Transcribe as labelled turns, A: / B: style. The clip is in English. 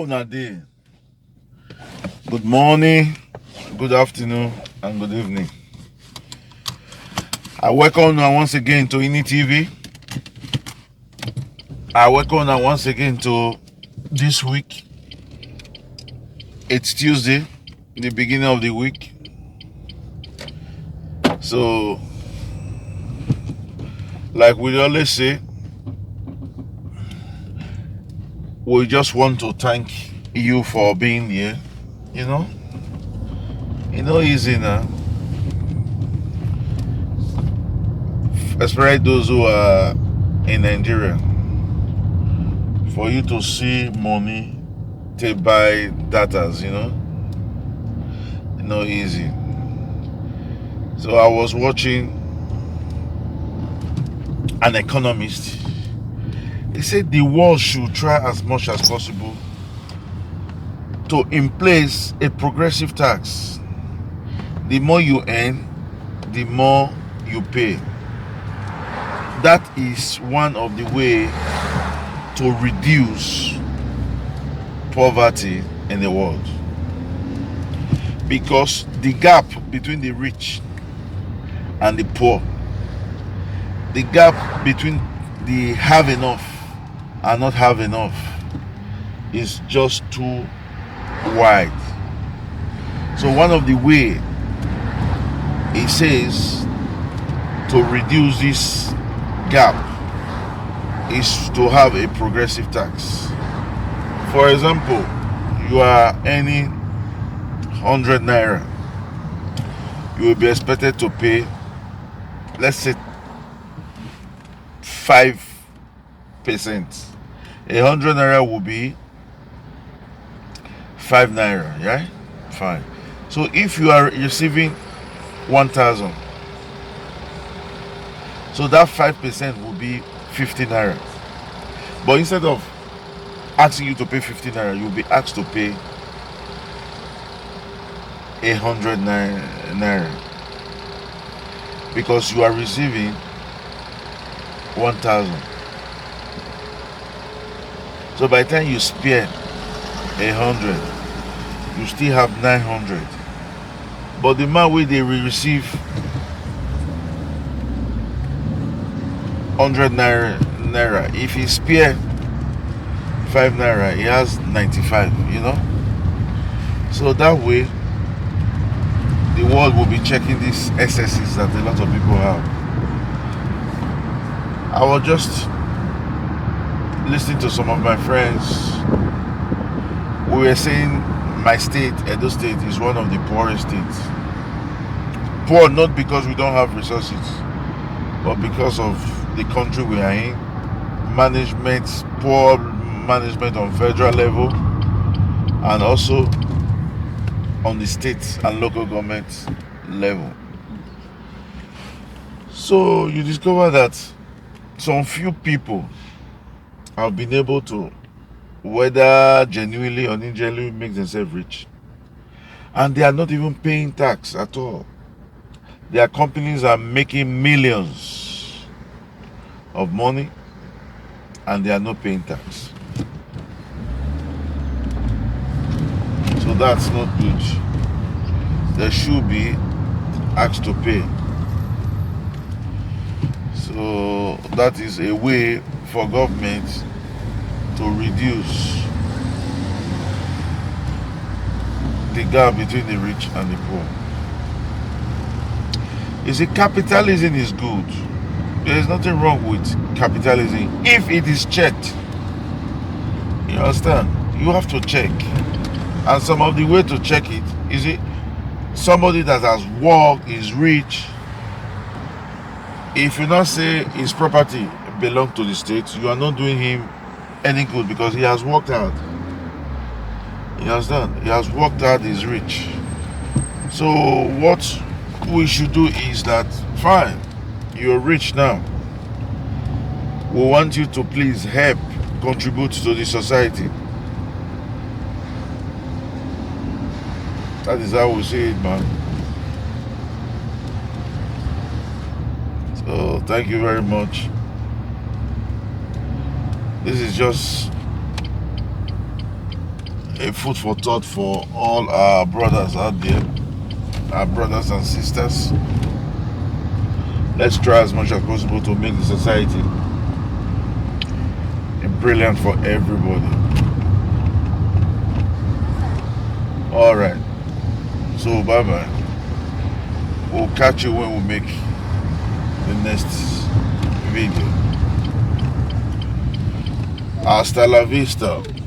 A: How una dey? Good morning, good afternoon, and good evening. I welcome una once again to INI TV. I welcome una once again to this week. It's Tuesday, the beginning of the week. So, like we always say, we just want to thank you for being here. You know easy now. Especially those who are in Nigeria. For you to see money to buy datas, easy. So I was watching an economist. He said the world should try as much as possible to in place a progressive tax. The more you earn, the more you pay. That is one of the way to reduce poverty in the world, because the gap between the rich and the poor, the gap between the have enough and not have enough, is just too wide. So one of the way he says to reduce this gap is to have a progressive tax. For example, you are earning 100 naira, you will be expected to pay, let's say, 5%. 100 naira will be 5 naira, yeah? Fine. So if you are receiving 1,000, so that 5% will be 50 naira. But instead of asking you to pay 50 naira, you'll be asked to pay 100 naira, because you are receiving 1,000. So by the time you spare 100, you still have 900. But the man where they will receive 100 naira, if he spare 5 naira, he has 95. So that way the world will be checking these excesses that a lot of people have. I was just listening to some of my friends. We were saying my state, Edo State, is one of the poorest states. Poor not because we don't have resources, but because of the country we are in. Poor management on federal level, and also on the state and local government level. So you discover that some few people have been able to, whether genuinely or ingenuinely, make themselves rich, and they are not even paying tax at all. Their companies are making millions of money and they are not paying tax. So that's not good. They should be asked to pay. So that is a way for government to reduce the gap between the rich and the poor. You see, capitalism is good. There is nothing wrong with capitalism if it is checked. You understand? You have to check. And some of the way to check it is somebody that has worked, is rich. If you not say his property belongs to the state, you are not doing him any good, because he has worked hard. You understand? He has worked hard, he's rich. So what we should do is that, fine, you're rich now. We want you to please help contribute to the society. That is how we say it, man. So thank you very much. This is just a food for thought for all our brothers out there, our brothers and sisters. Let's try as much as possible to make the society brilliant for everybody. All right, so bye bye. We'll catch you when we make the next video. Hasta la vista.